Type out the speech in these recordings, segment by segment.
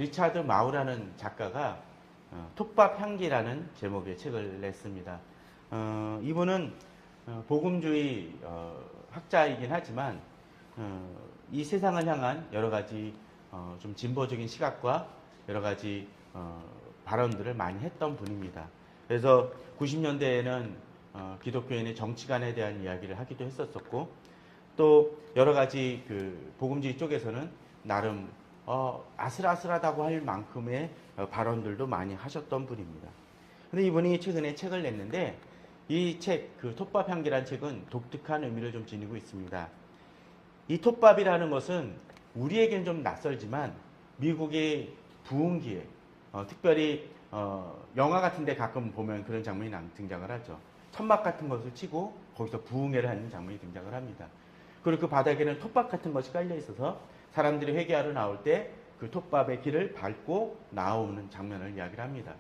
리차드 마우라는 작가가 톱밥 향기라는 제목의 책을 냈습니다. 이분은 복음주의 학자이긴 하지만 이 세상을 향한 여러 가지 좀 진보적인 시각과 여러 가지 발언들을 많이 했던 분입니다. 그래서 90년대에는 기독교인의 정치관에 대한 이야기를 하기도 했었고, 또 여러 가지 그 복음주의 쪽에서는 나름 아슬아슬하다고 할 만큼의 발언들도 많이 하셨던 분입니다. 근데 이분이 최근에 책을 냈는데, 이 책, 그 톱밥 향기라는 책은 독특한 의미를 좀 지니고 있습니다. 이 톱밥이라는 것은 우리에겐 좀 낯설지만 미국의 부흥기에 특별히 영화 같은 데 가끔 보면 그런 장면이 등장을 하죠. 천막 같은 것을 치고 거기서 부흥회를 하는 장면이 등장을 합니다. 그리고 그 바닥에는 톱밥 같은 것이 깔려 있어서 사람들이 회개하러 나올 때 그 톱밥의 길을 밟고 나오는 장면을 이야기를 합니다.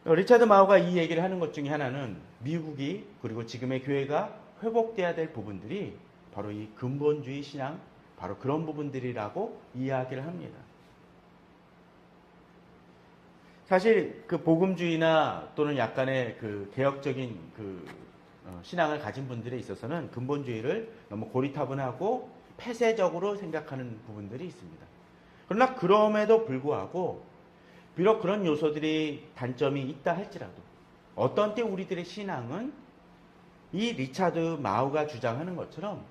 리차드 마우가 이 얘기를 하는 것 중에 하나는 미국이 그리고 지금의 교회가 회복돼야 될 부분들이 바로 이 근본주의 신앙, 바로 그런 부분들이라고 이야기를 합니다. 사실 그 복음주의나 또는 약간의 그 개혁적인 그 신앙을 가진 분들에 있어서는 근본주의를 너무 고리타분하고 폐쇄적으로 생각하는 부분들이 있습니다. 그러나 그럼에도 불구하고 비록 그런 요소들이 단점이 있다 할지라도 어떤 때 우리들의 신앙은 이 리차드 마우가 주장하는 것처럼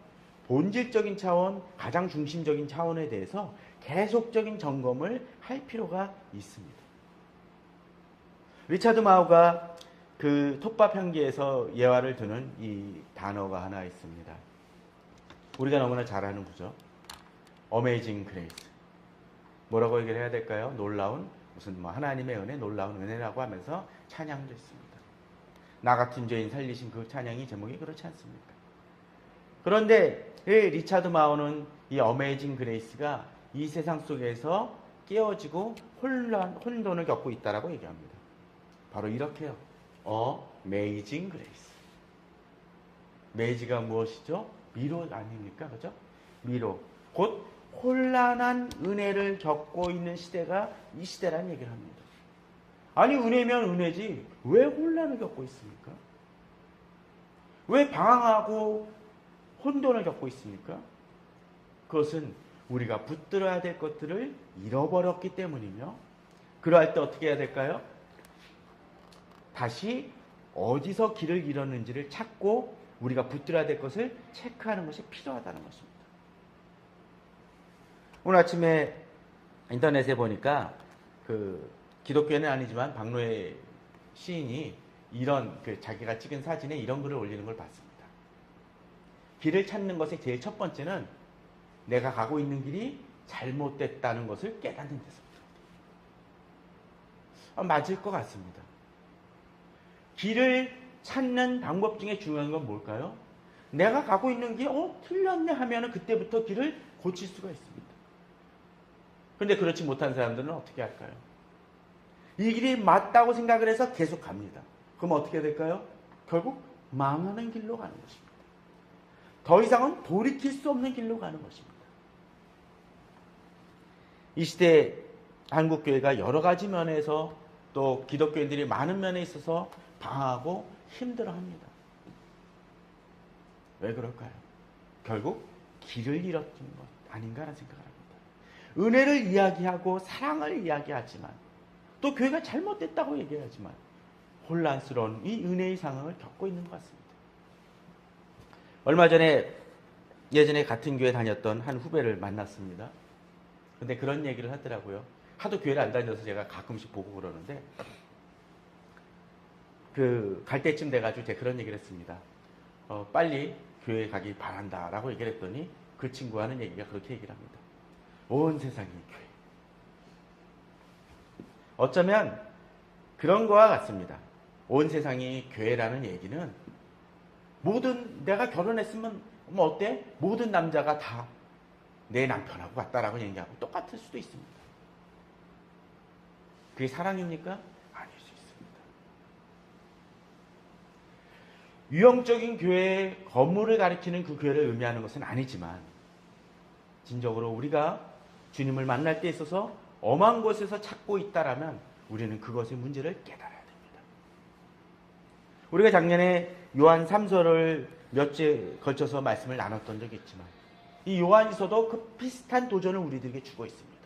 본질적인 차원, 가장 중심적인 차원에 대해서 계속적인 점검을 할 필요가 있습니다. 리차드 마우가 그 톱밥 향기에서 예화를 드는 이 단어가 하나 있습니다. 우리가 너무나 잘 아는 구죠. Amazing Grace. 뭐라고 얘기를 해야 될까요? 놀라운, 무슨 하나님의 은혜, 놀라운 은혜라고 하면서 찬양도 했습니다. 나 같은 죄인 살리신 그 찬양이 제목이 그렇지 않습니까? 그런데 리차드 마우는 이 Amazing Grace가 이 세상 속에서 깨어지고 혼돈을 겪고 있다라고 얘기합니다. 바로 이렇게요. Amazing Grace. 메이지가 무엇이죠? 미로 아닙니까? 그죠? 미로. 곧 혼란한 은혜를 겪고 있는 시대가 이 시대라는 얘기를 합니다. 아니, 은혜면 은혜지 왜 혼란을 겪고 있습니까? 왜 방황하고 혼돈을 겪고 있습니까? 그것은 우리가 붙들어야 될 것들을 잃어버렸기 때문이며, 그러할 때 어떻게 해야 될까요? 다시 어디서 길을 잃었는지를 찾고 우리가 붙들어야 될 것을 체크하는 것이 필요하다는 것입니다. 오늘 아침에 인터넷에 보니까 그 기독교는 아니지만 박노해 시인이 이런 자기가 찍은 사진에 이런 글을 올리는 걸 봤습니다. 길을 찾는 것의 제일 첫 번째는 내가 가고 있는 길이 잘못됐다는 것을 깨닫는 데서입니다. 맞을 것 같습니다. 길을 찾는 방법 중에 중요한 건 뭘까요? 내가 가고 있는 게 틀렸네 하면은 그때부터 길을 고칠 수가 있습니다. 그런데 그렇지 못한 사람들은 어떻게 할까요? 이 길이 맞다고 생각을 해서 계속 갑니다. 그럼 어떻게 될까요? 결국 망하는 길로 가는 것입니다. 더 이상은 돌이킬 수 없는 길로 가는 것입니다. 이 시대 한국교회가 여러 가지 면에서 또 기독교인들이 많은 면에 있어서 방황하고 힘들어합니다. 왜 그럴까요? 결국 길을 잃었던 것 아닌가라는 생각을 합니다. 은혜를 이야기하고 사랑을 이야기하지만 또 교회가 잘못됐다고 얘기하지만 혼란스러운 이 은혜의 상황을 겪고 있는 것 같습니다. 얼마 전에 예전에 같은 교회 다녔던 한 후배를 만났습니다. 근데 그런 얘기를 하더라고요. 하도 교회를 안 다녀서 제가 가끔씩 보고 그러는데 갈 때쯤 돼가지고 제가 그런 얘기를 했습니다. 빨리 교회 가기 바란다 라고 얘기를 했더니 그 친구가 하는 얘기가 그렇게 얘기를 합니다. 온 세상이 교회. 어쩌면 그런 거와 같습니다. 온 세상이 교회라는 얘기는 내가 결혼했으면 어때? 모든 남자가 다 내 남편하고 같다라고 얘기하고 똑같을 수도 있습니다. 그게 사랑입니까? 아닐 수 있습니다. 유형적인 교회의 건물을 가리키는 그 교회를 의미하는 것은 아니지만 진정으로 우리가 주님을 만날 때 있어서 엄한 곳에서 찾고 있다라면 우리는 그것의 문제를 깨달아야 됩니다. 우리가 작년에 요한 3서를 몇 주에 걸쳐서 말씀을 나눴던 적이 있지만 이 요한이서도 그 비슷한 도전을 우리들에게 주고 있습니다.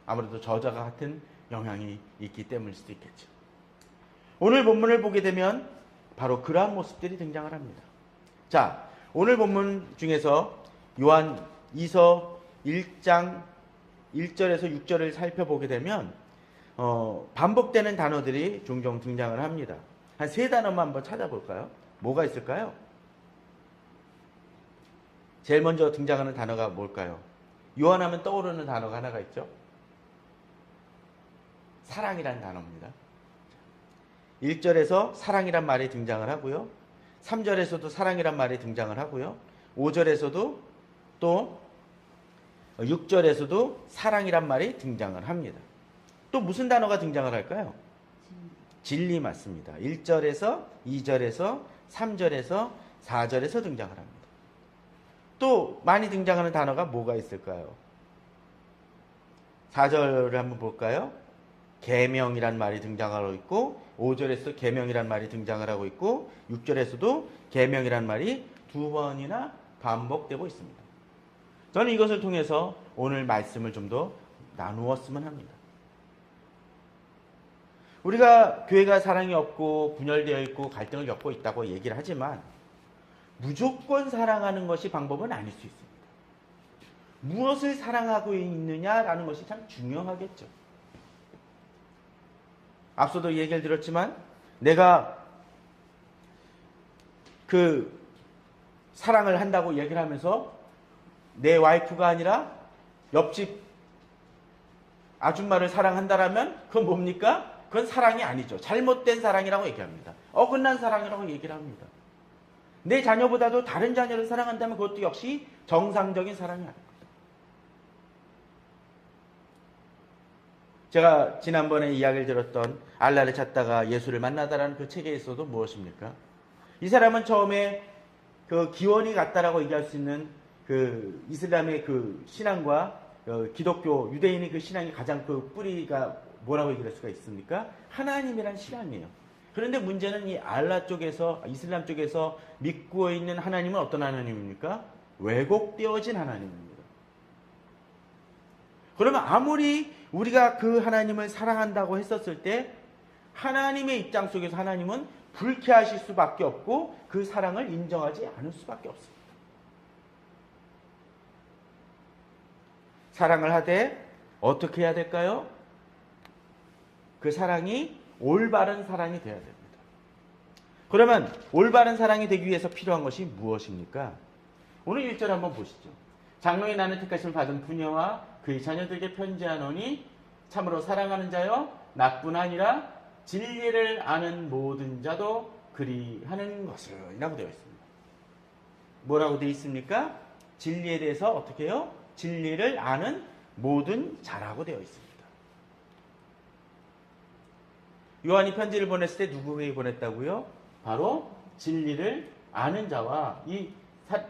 아무래도 저자가 같은 영향이 있기 때문일 수도 있겠죠. 오늘 본문을 보게 되면 바로 그러한 모습들이 등장을 합니다. 자, 오늘 본문 중에서 요한 2서 1장 1절에서 6절을 살펴보게 되면 반복되는 단어들이 종종 등장을 합니다. 한 세 단어만 한번 찾아볼까요? 뭐가 있을까요? 제일 먼저 등장하는 단어가 뭘까요? 요한하면 떠오르는 단어가 하나가 있죠. 사랑이라는 단어입니다. 1절에서 사랑이란 말이 등장을 하고요. 3절에서도 사랑이란 말이 등장을 하고요. 5절에서도 또 6절에서도 사랑이란 말이 등장을 합니다. 또 무슨 단어가 등장을 할까요? 진리 맞습니다. 1절에서 2절에서 3절에서 4절에서 등장을 합니다. 또 많이 등장하는 단어가 뭐가 있을까요? 4절을 한번 볼까요? 계명이란 말이 등장하고 있고 5절에서 계명이란 말이 등장을 하고 있고 6절에서도 계명이란 말이 두 번이나 반복되고 있습니다. 저는 이것을 통해서 오늘 말씀을 좀 더 나누었으면 합니다. 우리가 교회가 사랑이 없고 분열되어 있고 갈등을 겪고 있다고 얘기를 하지만 무조건 사랑하는 것이 방법은 아닐 수 있습니다. 무엇을 사랑하고 있느냐라는 것이 참 중요하겠죠. 앞서도 얘기를 들었지만 내가 그 사랑을 한다고 얘기를 하면서 내 와이프가 아니라 옆집 아줌마를 사랑한다라면 그건 뭡니까? 그건 사랑이 아니죠. 잘못된 사랑이라고 얘기합니다. 어긋난 사랑이라고 얘기를 합니다. 내 자녀보다도 다른 자녀를 사랑한다면 그것도 역시 정상적인 사랑이 아닙니다. 제가 지난번에 이야기를 들었던 알라를 찾다가 예수를 만나다라는 그 책에 있어도 무엇입니까? 이 사람은 처음에 그 기원이 같다라고 얘기할 수 있는 그 이슬람의 그 신앙과 기독교 유대인의 그 신앙이 가장 그 뿌리가 뭐라고 얘기할 수가 있습니까? 하나님이란 신앙이에요. 그런데 문제는 이 알라 쪽에서 이슬람 쪽에서 믿고 있는 하나님은 어떤 하나님입니까? 왜곡되어진 하나님입니다. 그러면 아무리 우리가 그 하나님을 사랑한다고 했었을 때 하나님의 입장 속에서 하나님은 불쾌하실 수밖에 없고 그 사랑을 인정하지 않을 수밖에 없습니다. 사랑을 하되 어떻게 해야 될까요? 그 사랑이 올바른 사랑이 되어야 됩니다. 그러면 올바른 사랑이 되기 위해서 필요한 것이 무엇입니까? 오늘 1절 한번 보시죠. 장로의 나는 택하심을 받은 부녀와 그의 자녀들에게 편지하노니 참으로 사랑하는 자여 나뿐 아니라 진리를 아는 모든 자도 그리하는 것을 이라고 되어 있습니다. 뭐라고 되어 있습니까? 진리에 대해서 어떻게 해요? 진리를 아는 모든 자라고 되어 있습니다. 요한이 편지를 보냈을 때 누구에게 보냈다고요? 바로 진리를 아는 자와 이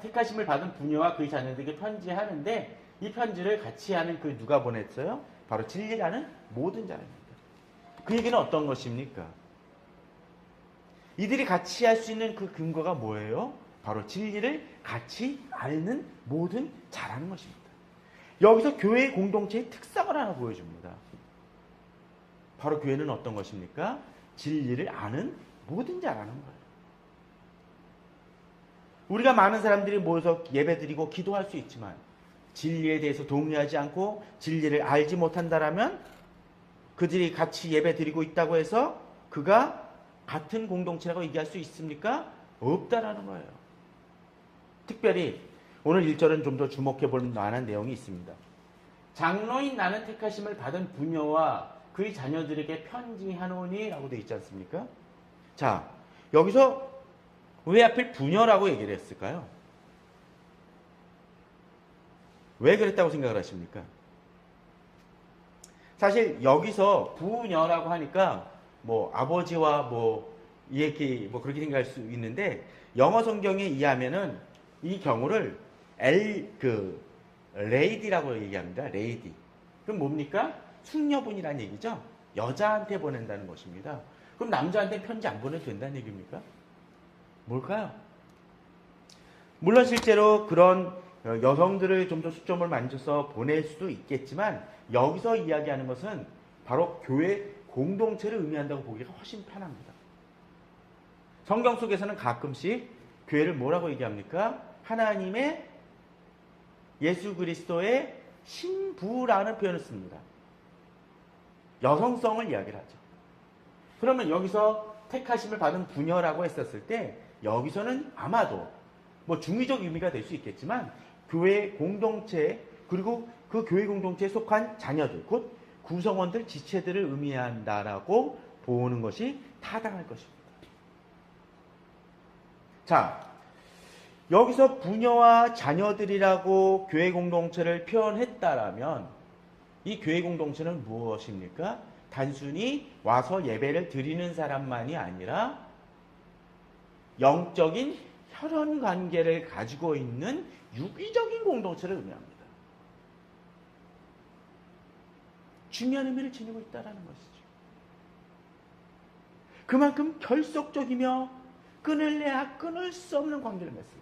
택하심을 받은 부녀와 그의 자녀들에게 편지하는데 이 편지를 같이 하는 그 누가 보냈어요? 바로 진리를 아는 모든 자입니다. 그 얘기는 어떤 것입니까? 이들이 같이 할 수 있는 그 근거가 뭐예요? 바로 진리를 같이 아는 모든 자라는 것입니다. 여기서 교회의 공동체의 특성을 하나 보여줍니다. 바로 교회는 어떤 것입니까? 진리를 아는 모든 자라는 거예요. 우리가 많은 사람들이 모여서 예배드리고 기도할 수 있지만 진리에 대해서 동의하지 않고 진리를 알지 못한다라면 그들이 같이 예배드리고 있다고 해서 그가 같은 공동체라고 얘기할 수 있습니까? 없다라는 거예요. 특별히 오늘 1절은 좀 더 주목해 볼 만한 내용이 있습니다. 장로인 나는 택하심을 받은 부녀와 그의 자녀들에게 편지하노니 라고 되어 있지 않습니까? 자, 여기서 왜 하필 부녀라고 얘기를 했을까요? 왜 그랬다고 생각을 하십니까? 사실 여기서 부녀라고 하니까 뭐 아버지와 뭐 이렇게 뭐 그렇게 생각할 수 있는데 영어 성경에 의하면은 이 경우를 레이디라고 얘기합니다. 레이디. 그럼 뭡니까? 숙녀분이라는 얘기죠. 여자한테 보낸다는 것입니다. 그럼 남자한테 편지 안 보내도 된다는 얘기입니까? 뭘까요? 물론 실제로 그런 여성들을 좀 더 수점을 만져서 보낼 수도 있겠지만 여기서 이야기하는 것은 바로 교회 공동체를 의미한다고 보기가 훨씬 편합니다. 성경 속에서는 가끔씩 교회를 뭐라고 얘기합니까? 하나님의 예수 그리스도의 신부라는 표현을 씁니다. 여성성을 이야기를 하죠. 그러면 여기서 택하심을 받은 부녀라고 했었을 때 여기서는 아마도 뭐 중의적 의미가 될 수 있겠지만 교회 공동체 그리고 그 교회 공동체에 속한 자녀들 곧 구성원들 지체들을 의미한다라고 보는 것이 타당할 것입니다. 자, 여기서 부녀와 자녀들이라고 교회 공동체를 표현했다라면 이 교회 공동체는 무엇입니까? 단순히 와서 예배를 드리는 사람만이 아니라 영적인 혈연 관계를 가지고 있는 유기적인 공동체를 의미합니다. 중요한 의미를 지니고 있다는 것이죠. 그만큼 결속적이며 끊을래야 끊을 수 없는 관계를 맺습니다.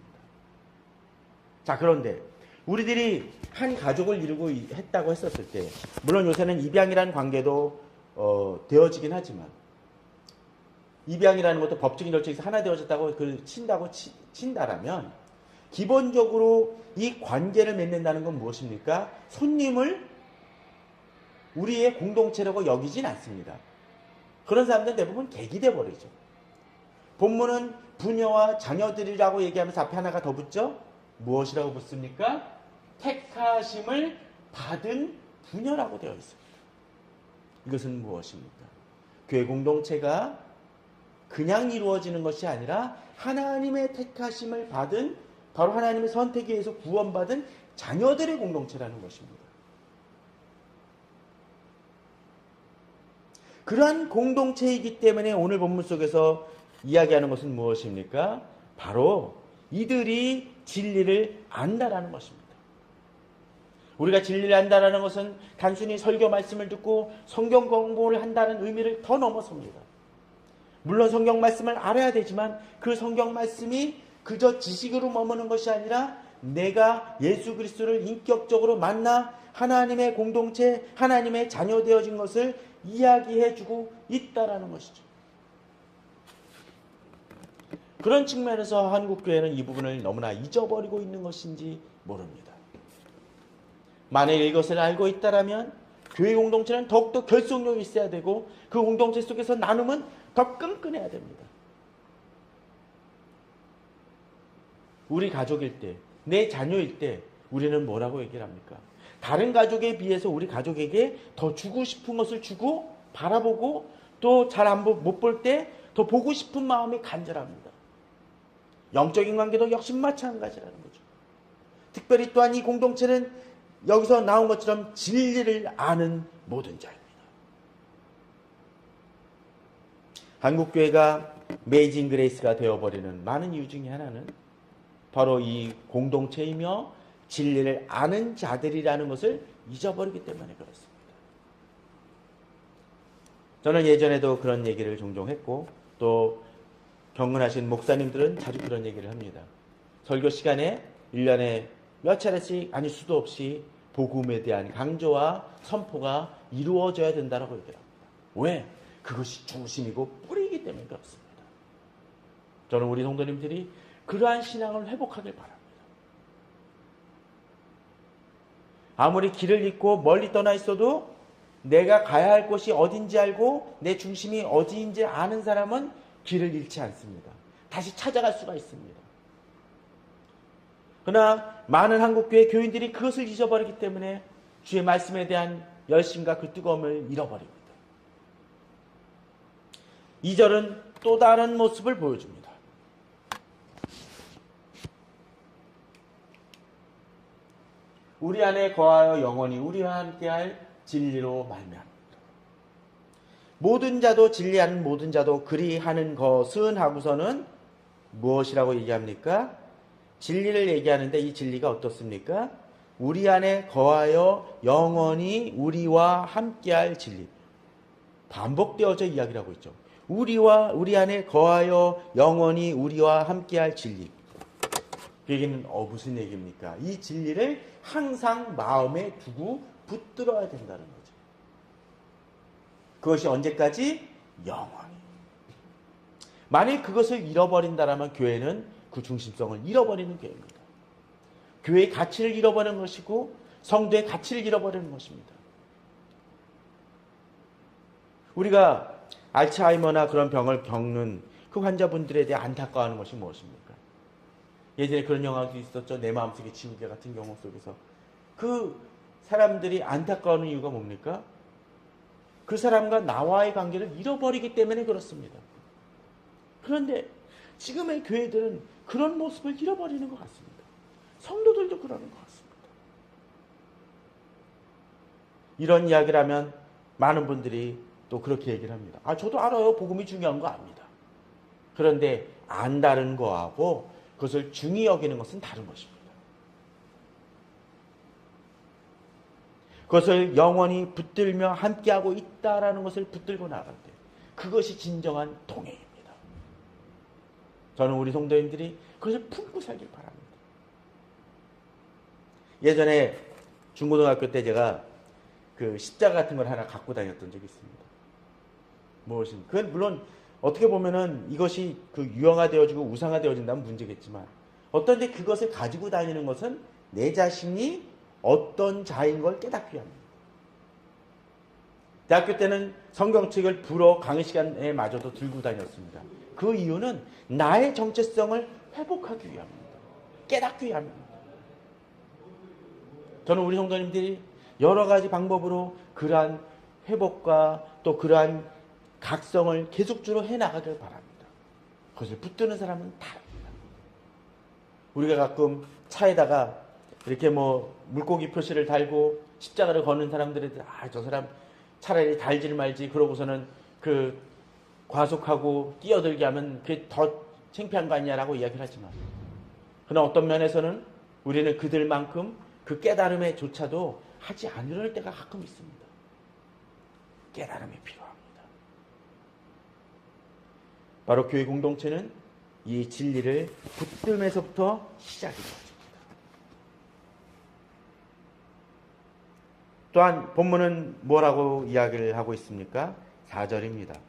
자, 그런데 우리들이 한 가족을 이루고 했다고 했었을 때 물론 요새는 입양이라는 관계도 되어지긴 하지만 입양이라는 것도 법적인 절차에서 하나 되어졌다고 친다라면 기본적으로 이 관계를 맺는다는 건 무엇입니까? 손님을 우리의 공동체라고 여기진 않습니다. 그런 사람들은 대부분 객이 돼버리죠. 본문은 부녀와 자녀들이라고 얘기하면서 앞에 하나가 더 붙죠? 무엇이라고 붙습니까? 택하심을 받은 부녀라고 되어 있습니다. 이것은 무엇입니까? 교회 공동체가 그냥 이루어지는 것이 아니라 하나님의 택하심을 받은 바로 하나님의 선택에 의해서 구원받은 자녀들의 공동체라는 것입니다. 그러한 공동체이기 때문에 오늘 본문 속에서 이야기하는 것은 무엇입니까? 바로 이들이 진리를 안다라는 것입니다. 우리가 진리를 안다라는 것은 단순히 설교 말씀을 듣고 성경 공부를 한다는 의미를 더 넘어섭니다. 물론 성경 말씀을 알아야 되지만 그 성경 말씀이 그저 지식으로 머무는 것이 아니라 내가 예수 그리스도를 인격적으로 만나 하나님의 공동체, 하나님의 자녀 되어진 것을 이야기해주고 있다라는 것이죠. 그런 측면에서 한국교회는 이 부분을 너무나 잊어버리고 있는 것인지 모릅니다. 만일 이것을 알고 있다라면 교회 공동체는 더욱더 결속력이 있어야 되고 그 공동체 속에서 나눔은 더 끈끈해야 됩니다. 우리 가족일 때, 내 자녀일 때 우리는 뭐라고 얘기를 합니까? 다른 가족에 비해서 우리 가족에게 더 주고 싶은 것을 주고 바라보고 또 잘 못 볼 때 더 보고 싶은 마음이 간절합니다. 영적인 관계도 역시 마찬가지라는 거죠. 특별히 또한 이 공동체는 여기서 나온 것처럼 진리를 아는 모든 자입니다. 한국교회가 메이징 그레이스가 되어버리는 많은 이유 중에 하나는 바로 이 공동체이며 진리를 아는 자들이라는 것을 잊어버리기 때문에 그렇습니다. 저는 예전에도 그런 얘기를 종종 했고 또 경건하신 목사님들은 자주 그런 얘기를 합니다. 설교 시간에 1년에 몇 차례씩 아닐 수도 없이 복음에 대한 강조와 선포가 이루어져야 된다고 얘기를 합니다. 왜? 그것이 중심이고 뿌리이기 때문에 그렇습니다. 저는 우리 성도님들이 그러한 신앙을 회복하길 바랍니다. 아무리 길을 잃고 멀리 떠나 있어도 내가 가야 할 곳이 어딘지 알고 내 중심이 어디인지 아는 사람은 길을 잃지 않습니다. 다시 찾아갈 수가 있습니다. 그러나 많은 한국교회 교인들이 그것을 잊어버리기 때문에 주의 말씀에 대한 열심과 그 뜨거움을 잃어버립니다. 2절은 또 다른 모습을 보여줍니다. 우리 안에 거하여 영원히 우리와 함께할 진리로 말미암습니다. 모든 자도 진리하는 모든 자도 그리하는 것은 하고서는 무엇이라고 얘기합니까? 진리를 얘기하는데 이 진리가 어떻습니까? 우리 안에 거하여 영원히 우리와 함께할 진리. 반복되어져 이야기를 하고 있죠. 우리 안에 거하여 영원히 우리와 함께할 진리. 그 얘기는 무슨 얘기입니까? 이 진리를 항상 마음에 두고 붙들어야 된다는 거죠. 그것이 언제까지? 영원히. 만일 그것을 잃어버린다라면 교회는 그 중심성을 잃어버리는 교회입니다. 교회의 가치를 잃어버리는 것이고 성도의 가치를 잃어버리는 것입니다. 우리가 알츠하이머나 그런 병을 겪는 그 환자분들에 대해 안타까워하는 것이 무엇입니까? 예전에 그런 영화도 있었죠. 내 마음속의 지우개 같은 경우 속에서 그 사람들이 안타까워하는 이유가 뭡니까? 그 사람과 나와의 관계를 잃어버리기 때문에 그렇습니다. 그런데 지금의 교회들은 그런 모습을 잃어버리는 것 같습니다. 성도들도 그러는 것 같습니다. 이런 이야기를 하면 많은 분들이 또 그렇게 얘기를 합니다. 저도 알아요. 복음이 중요한 거 압니다. 그런데 안다는 거하고 그것을 중히 여기는 것은 다른 것입니다. 그것을 영원히 붙들며 함께하고 있다라는 것을 붙들고 나갈 때 그것이 진정한 동행입니다. 저는 우리 성도님들이 그것을 품고 살길 바랍니다. 예전에 중고등학교 때 제가 그 십자가 같은 걸 하나 갖고 다녔던 적이 있습니다. 무엇입니까? 그건 물론 어떻게 보면은 이것이 그 유형화되어지고 우상화되어진다면 문제겠지만 어떤 데 그것을 가지고 다니는 것은 내 자신이 어떤 자인 걸 깨닫기 위함입니다. 대학교 때는 성경책을 불어 강의 시간에 마저도 들고 다녔습니다. 그 이유는 나의 정체성을 회복하기 위함입니다. 깨닫기 위함입니다. 저는 우리 성도님들이 여러 가지 방법으로 그러한 회복과 또 그러한 각성을 계속적으로 해나가길 바랍니다. 그것을 붙드는 사람은 다릅니다. 우리가 가끔 차에다가 이렇게 물고기 표시를 달고 십자가를 거는 사람들이 저 사람 차라리 달질 말지 그러고서는 그 과속하고 뛰어들게 하면 그게 더 창피한 거 아니냐라고 이야기를 하지만 그러나 어떤 면에서는 우리는 그들만큼 그 깨달음에 조차도 하지 않으려는 때가 가끔 있습니다. 깨달음이 필요합니다. 바로 교회 공동체는 이 진리를 붙들면서부터 시작이 되어집니다. 또한 본문은 뭐라고 이야기를 하고 있습니까? 4절입니다.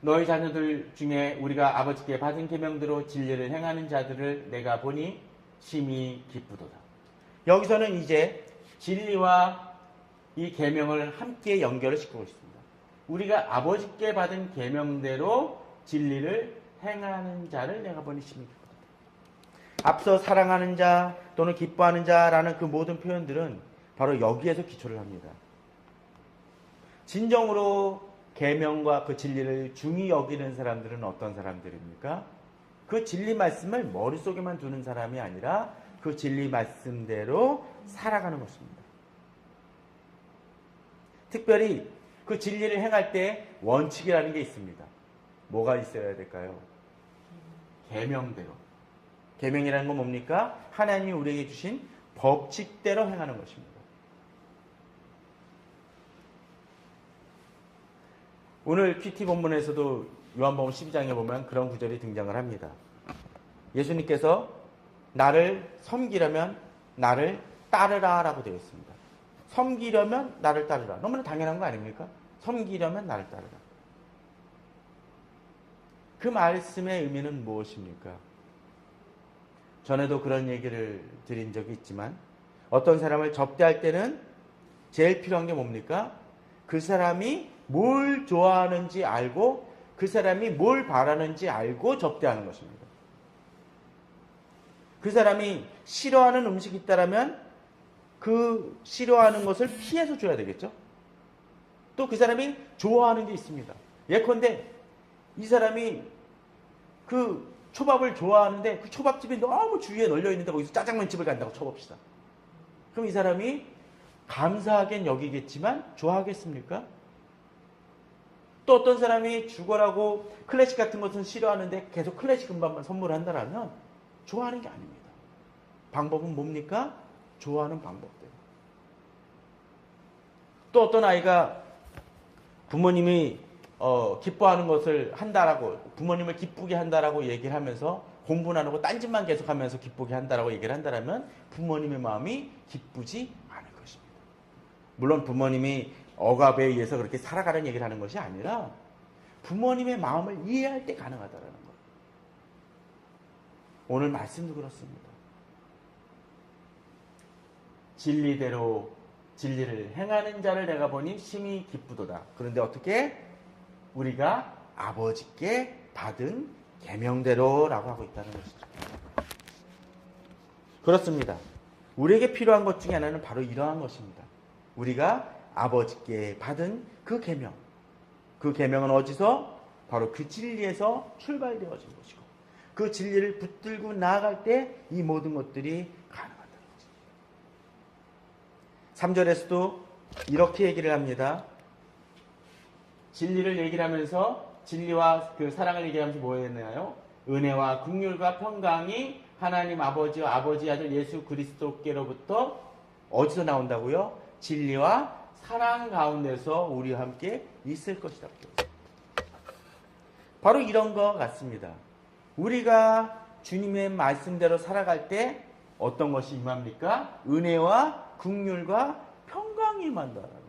너희 자녀들 중에 우리가 아버지께 받은 계명대로 진리를 행하는 자들을 내가 보니 심히 기쁘도다. 여기서는 이제 진리와 이 계명을 함께 연결을 시키고 있습니다. 우리가 아버지께 받은 계명대로 진리를 행하는 자를 내가 보니 심히 기쁘도다. 앞서 사랑하는 자 또는 기뻐하는 자라는 그 모든 표현들은 바로 여기에서 기초를 합니다. 진정으로 계명과 그 진리를 중히 여기는 사람들은 어떤 사람들입니까? 그 진리 말씀을 머릿속에만 두는 사람이 아니라 그 진리 말씀대로 살아가는 것입니다. 특별히 그 진리를 행할 때 원칙이라는 게 있습니다. 뭐가 있어야 될까요? 계명대로. 계명이라는 건 뭡니까? 하나님이 우리에게 주신 법칙대로 행하는 것입니다. 오늘 큐티 본문에서도 요한복음 12장에 보면 그런 구절이 등장을 합니다. 예수님께서 나를 섬기려면 나를 따르라 라고 되어 있습니다. 섬기려면 나를 따르라. 너무나 당연한 거 아닙니까? 섬기려면 나를 따르라. 그 말씀의 의미는 무엇입니까? 전에도 그런 얘기를 드린 적이 있지만 어떤 사람을 접대할 때는 제일 필요한 게 뭡니까? 그 사람이 뭘 좋아하는지 알고 그 사람이 뭘 바라는지 알고 접대하는 것입니다. 그 사람이 싫어하는 음식이 있다면 그 싫어하는 것을 피해서 줘야 되겠죠. 또 그 사람이 좋아하는 게 있습니다. 예컨대 이 사람이 그 초밥을 좋아하는데 그 초밥집이 너무 주위에 널려있는데 거기서 짜장면집을 간다고 쳐봅시다. 그럼 이 사람이 감사하겐 여기겠지만 좋아하겠습니까? 또 어떤 사람이 죽어라고 클래식 같은 것은 싫어하는데 계속 클래식 음반만 선물한다라면 좋아하는 게 아닙니다. 방법은 뭡니까? 좋아하는 방법대로. 또 어떤 아이가 부모님이 기뻐하는 것을 한다라고, 부모님을 기쁘게 한다라고 얘기를 하면서 공부는 안 하고 딴짓만 계속하면서 기쁘게 한다라고 얘기를 한다라면 부모님의 마음이 기쁘지 않을 것입니다. 물론 부모님이 억압에 의해서 그렇게 살아가는 얘기를 하는 것이 아니라 부모님의 마음을 이해할 때 가능하다라는 거예요. 오늘 말씀도 그렇습니다. 진리대로 진리를 행하는 자를 내가 보니 심히 기쁘도다. 그런데 어떻게? 우리가 아버지께 받은 계명대로라고 하고 있다는 것이죠. 그렇습니다. 우리에게 필요한 것 중에 하나는 바로 이러한 것입니다. 우리가 아버지께 받은 그 계명. 그 계명은 어디서? 바로 그 진리에서 출발되어진 것이고, 그 진리를 붙들고 나아갈 때 이 모든 것들이 가능하다는 것입니다. 3절에서도 이렇게 얘기를 합니다. 진리를 얘기를 하면서 진리와 그 사랑을 얘기하면서 뭐 했나요? 은혜와 긍휼과 평강이 하나님 아버지와 아버지 아들 예수 그리스도께로부터 어디서 나온다고요? 진리와 사랑 가운데서 우리와 함께 있을 것이다. 바로 이런 것 같습니다. 우리가 주님의 말씀대로 살아갈 때 어떤 것이 임합니까? 은혜와 긍휼과 평강이 임한다라는 거예요.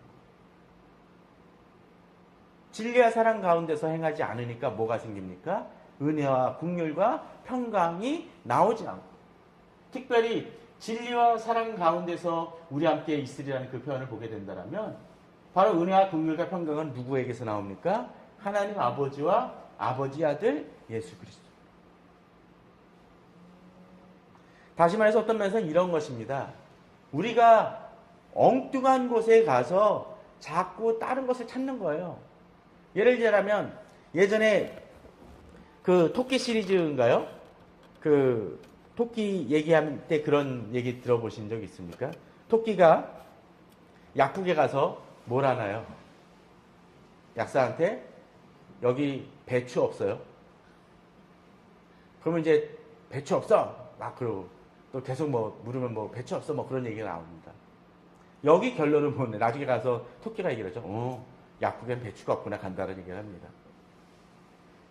진리와 사랑 가운데서 행하지 않으니까 뭐가 생깁니까? 은혜와 긍휼과 평강이 나오지 않고, 특별히 진리와 사랑 가운데서 우리 함께 있으리라는 그 표현을 보게 된다면 바로 은혜와 긍휼과 평강은 누구에게서 나옵니까? 하나님 아버지와 아버지 아들 예수 그리스도. 다시 말해서 어떤 면에서는 이런 것입니다. 우리가 엉뚱한 곳에 가서 자꾸 다른 것을 찾는 거예요. 예를 들자면 예전에 그 토끼 시리즈인가요? 그 토끼 얘기할 때 그런 얘기 들어보신 적 있습니까? 토끼가 약국에 가서 뭘 하나요? 약사한테 여기 배추 없어요? 그러면 이제 배추 없어? 막 그러고 또 계속 뭐 물으면 뭐 배추 없어? 뭐 그런 얘기가 나옵니다. 여기 결론을 보네. 나중에 가서 토끼가 얘기를 하죠. 약국엔 배추가 없구나 간다는 얘기를 합니다.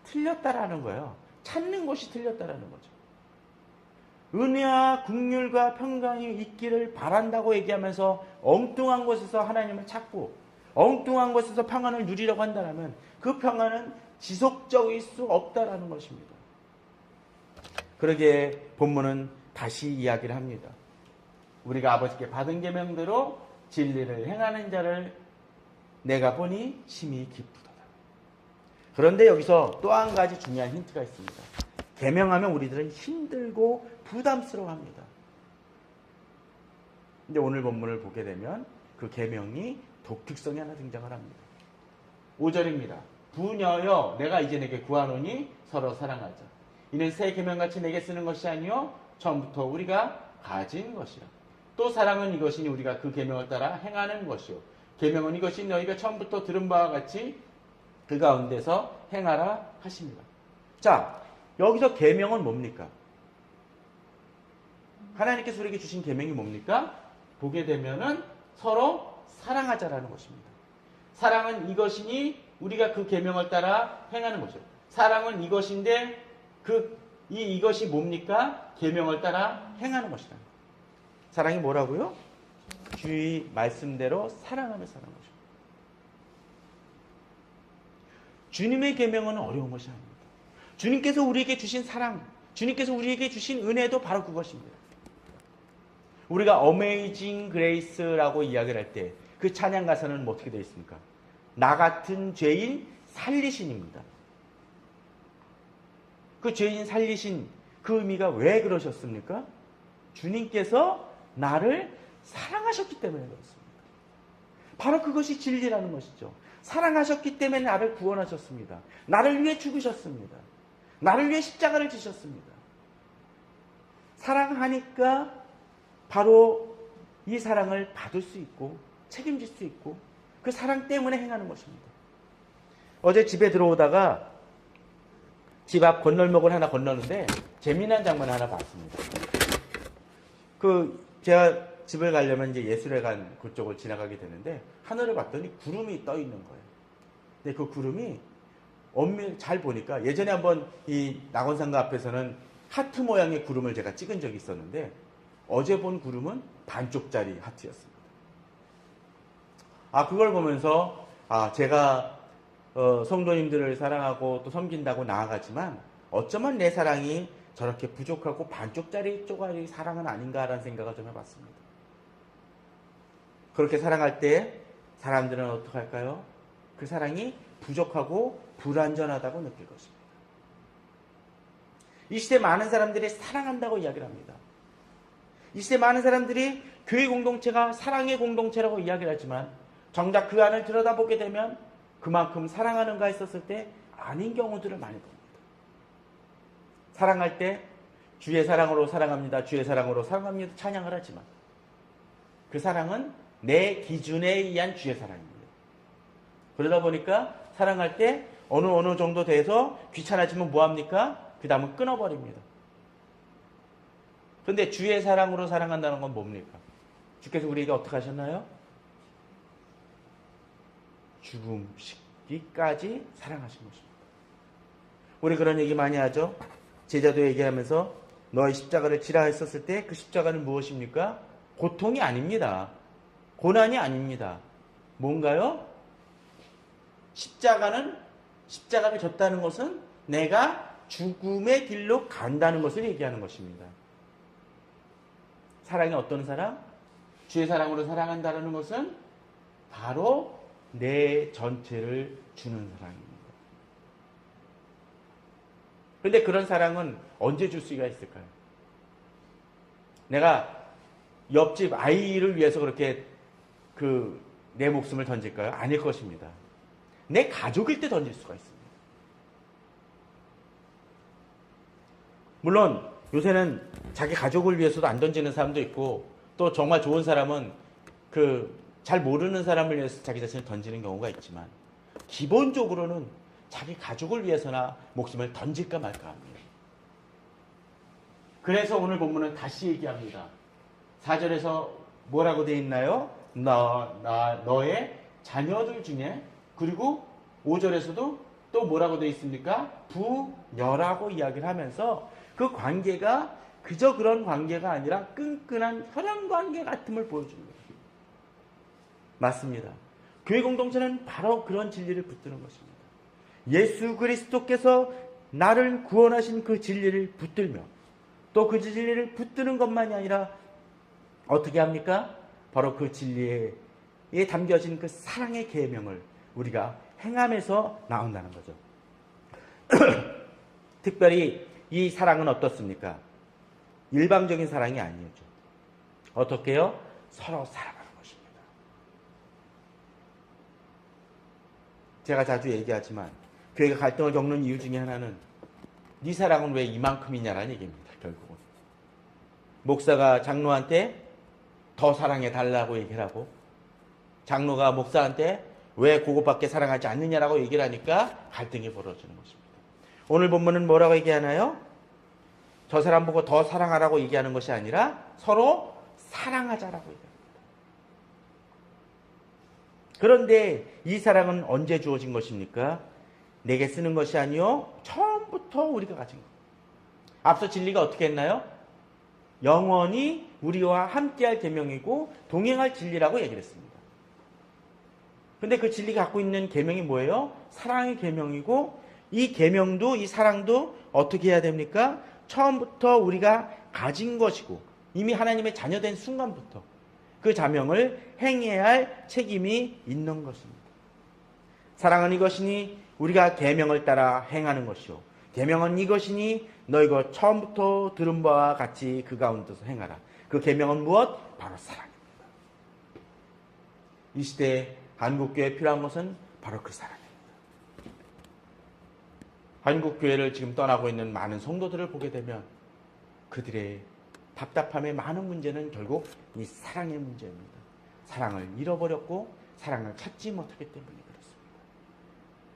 틀렸다라는 거예요. 찾는 것이 틀렸다라는 거죠. 은혜와 긍휼과 평강이 있기를 바란다고 얘기하면서 엉뚱한 곳에서 하나님을 찾고 엉뚱한 곳에서 평안을 누리려고 한다면 그 평안은 지속적일 수 없다라는 것입니다. 그러기에 본문은 다시 이야기를 합니다. 우리가 아버지께 받은 계명대로 진리를 행하는 자를 내가 보니 심히 기쁘도다. 그런데 여기서 또 한 가지 중요한 힌트가 있습니다. 계명하면 우리들은 힘들고 부담스러워합니다. 근데 오늘 본문을 보게 되면 그 계명이 독특성이 하나 등장을 합니다. 5절입니다. 부녀여 내가 이제 내게 구하노니 서로 사랑하자. 이는 새 계명같이 내게 쓰는 것이 아니요 처음부터 우리가 가진 것이라. 또 사랑은 이것이니 우리가 그 계명을 따라 행하는 것이요 계명은 이것이 너희가 처음부터 들은 바와 같이 그 가운데서 행하라 하십니다. 자, 여기서 계명은 뭡니까? 하나님께서 우리에게 주신 계명이 뭡니까? 보게 되면은 서로 사랑하자라는 것입니다. 사랑은 이것이니 우리가 그 계명을 따라 행하는 거죠. 사랑은 이것인데 이것이 뭡니까? 계명을 따라 행하는 것이다. 사랑이 뭐라고요? 주의 말씀대로 사랑하며 사는 거죠. 주님의 계명은 어려운 것이 아닙니다. 주님께서 우리에게 주신 사랑, 주님께서 우리에게 주신 은혜도 바로 그것입니다. 우리가 어메이징 그레이스라고 이야기를 할 때 그 찬양 가사는 어떻게 되어 있습니까? 나 같은 죄인 살리신입니다. 그 죄인 살리신 그 의미가 왜 그러셨습니까? 주님께서 나를 사랑하셨기 때문에 그렇습니다. 바로 그것이 진리라는 것이죠. 사랑하셨기 때문에 나를 구원하셨습니다. 나를 위해 죽으셨습니다. 나를 위해 십자가를 지셨습니다. 사랑하니까 바로 이 사랑을 받을 수 있고 책임질 수 있고 그 사랑 때문에 행하는 것입니다. 어제 집에 들어오다가 집 앞 건널목을 하나 건너는데 재미난 장면 하나 봤습니다. 제가 집을 가려면 이제 예술회관 그쪽을 지나가게 되는데 하늘을 봤더니 구름이 떠 있는 거예요. 근데 그 구름이 엄밀히 잘 보니까 예전에 한번 이 낙원상가 앞에서는 하트 모양의 구름을 제가 찍은 적이 있었는데 어제 본 구름은 반쪽짜리 하트였습니다. 그걸 보면서 제가 성도님들을 사랑하고 또 섬긴다고 나아가지만 어쩌면 내 사랑이 저렇게 부족하고 반쪽짜리 쪼가리 사랑은 아닌가라는 생각을 좀 해봤습니다. 그렇게 사랑할 때 사람들은 어떻게 할까요? 그 사랑이 부족하고 불완전하다고 느낄 것입니다. 이 시대 많은 사람들이 사랑한다고 이야기를 합니다. 이 시대 많은 사람들이 교회 공동체가 사랑의 공동체라고 이야기를 하지만 정작 그 안을 들여다보게 되면 그만큼 사랑하는가 했었을 때 아닌 경우들을 많이 봅니다. 사랑할 때 주의 사랑으로 사랑합니다. 주의 사랑으로 사랑합니다. 찬양을 하지만 그 사랑은 내 기준에 의한 주의 사랑입니다. 그러다 보니까 사랑할 때 어느 정도 돼서 귀찮아지면 뭐합니까? 그 다음은 끊어버립니다. 그런데 주의 사랑으로 사랑한다는 건 뭡니까? 주께서 우리에게 어떻게 하셨나요? 죽음시기까지 사랑하신 것입니다. 우리 그런 얘기 많이 하죠. 제자도 얘기하면서 너의 십자가를 지라 했었을 때 그 십자가는 무엇입니까? 고통이 아닙니다. 고난이 아닙니다. 뭔가요? 십자가를 졌다는 것은 내가 죽음의 길로 간다는 것을 얘기하는 것입니다. 사랑이 어떤 사랑? 주의 사랑으로 사랑한다는 것은 바로 내 전체를 주는 사랑입니다. 그런데 그런 사랑은 언제 줄 수가 있을까요? 내가 옆집 아이를 위해서 그렇게 내 목숨을 던질까요? 아닐 것입니다. 내 가족일 때 던질 수가 있습니다. 물론 요새는 자기 가족을 위해서도 안 던지는 사람도 있고 또 정말 좋은 사람은 잘 모르는 사람을 위해서 자기 자신을 던지는 경우가 있지만 기본적으로는 자기 가족을 위해서나 목숨을 던질까 말까 합니다. 그래서 오늘 본문은 다시 얘기합니다. 4절에서 뭐라고 되어 있나요? 너의 자녀들 중에, 그리고 5절에서도 또 뭐라고 되어 있습니까? 부녀라고 이야기를 하면서 그 관계가 그저 그런 관계가 아니라 끈끈한 혈연관계 같음을 보여줍니다. 맞습니다. 교회 공동체는 바로 그런 진리를 붙드는 것입니다. 예수 그리스도께서 나를 구원하신 그 진리를 붙들며 또 그 진리를 붙드는 것만이 아니라 어떻게 합니까? 바로 그 진리에 담겨진 그 사랑의 계명을 우리가 행함에서 나온다는 거죠. 특별히 이 사랑은 어떻습니까? 일방적인 사랑이 아니죠. 어떻게 해요? 서로 사랑하는 것입니다. 제가 자주 얘기하지만 교회가 갈등을 겪는 이유 중에 하나는 네 사랑은 왜 이만큼이냐라는 얘기입니다. 결국은 목사가 장로한테 더 사랑해 달라고 얘기를 하고 장로가 목사한테 왜 그것밖에 사랑하지 않느냐라고 얘기를 하니까 갈등이 벌어지는 것입니다. 오늘 본문은 뭐라고 얘기하나요? 저 사람 보고 더 사랑하라고 얘기하는 것이 아니라 서로 사랑하자라고 얘기합니다. 그런데 이 사랑은 언제 주어진 것입니까? 내게 쓰는 것이 아니요 처음부터 우리가 가진 것. 앞서 진리가 어떻게 했나요? 영원히 우리와 함께할 계명이고 동행할 진리라고 얘기를 했습니다. 근데 그 진리가 갖고 있는 계명이 뭐예요? 사랑의 계명이고 이 계명도 이 사랑도 어떻게 해야 됩니까? 처음부터 우리가 가진 것이고 이미 하나님의 자녀된 순간부터 그 자명을 행해야 할 책임이 있는 것입니다. 사랑은 이것이니 우리가 계명을 따라 행하는 것이요 계명은 이것이니 너희가 처음부터 들은 바와 같이 그 가운데서 행하라. 그 계명은 무엇? 바로 사랑입니다. 이 시대에 한국교회에 필요한 것은 바로 그 사랑입니다. 한국교회를 지금 떠나고 있는 많은 성도들을 보게 되면 그들의 답답함의 많은 문제는 결국 이 사랑의 문제입니다. 사랑을 잃어버렸고 사랑을 찾지 못하기 때문에 그렇습니다.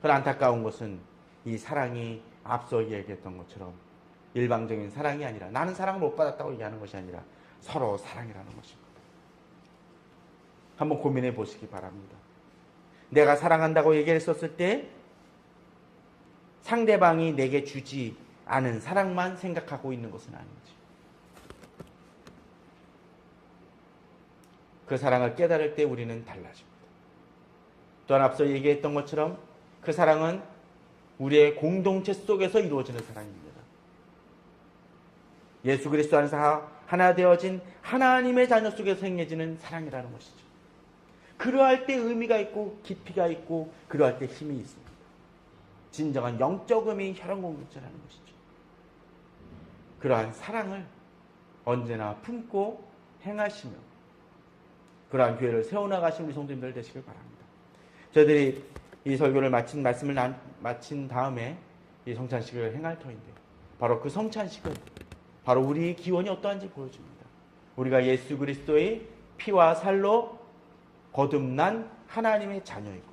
그런 안타까운 것은 이 사랑이 앞서 이야기했던 것처럼 일방적인 사랑이 아니라 나는 사랑을 못 받았다고 얘기하는 것이 아니라 서로 사랑이라는 것입니다. 한번 고민해 보시기 바랍니다. 내가 사랑한다고 얘기했었을 때 상대방이 내게 주지 않은 사랑만 생각하고 있는 것은 아닌지, 그 사랑을 깨달을 때 우리는 달라집니다. 또한 앞서 얘기했던 것처럼 그 사랑은 우리의 공동체 속에서 이루어지는 사랑입니다. 예수 그리스도 안에서 하나 되어진 하나님의 자녀 속에서 행해지는 사랑이라는 것이죠. 그러할 때 의미가 있고 깊이가 있고 그러할 때 힘이 있습니다. 진정한 영적 의미 혈연 공동체라는 것이죠. 그러한 사랑을 언제나 품고 행하시며 그러한 교회를 세워나가신 우리 성도님들 되시길 바랍니다. 저희들이 이 설교를 말씀을 마친 다음에 이 성찬식을 행할 터인데, 바로 그 성찬식은 바로 우리의 기원이 어떠한지 보여줍니다. 우리가 예수 그리스도의 피와 살로 거듭난 하나님의 자녀이고,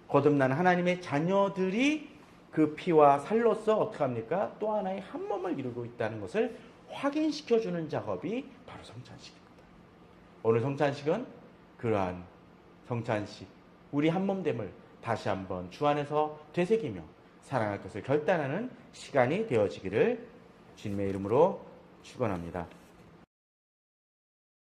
거듭난 하나님의 자녀들이 그 피와 살로서 어떻게 합니까? 또 하나의 한 몸을 이루고 있다는 것을 확인시켜주는 작업이 바로 성찬식입니다. 오늘 성찬식은 그러한 성찬식, 우리 한 몸됨을 다시 한번 주 안에서 되새기며 사랑할 것을 결단하는 시간이 되어지기를 주님의 이름으로 축원합니다.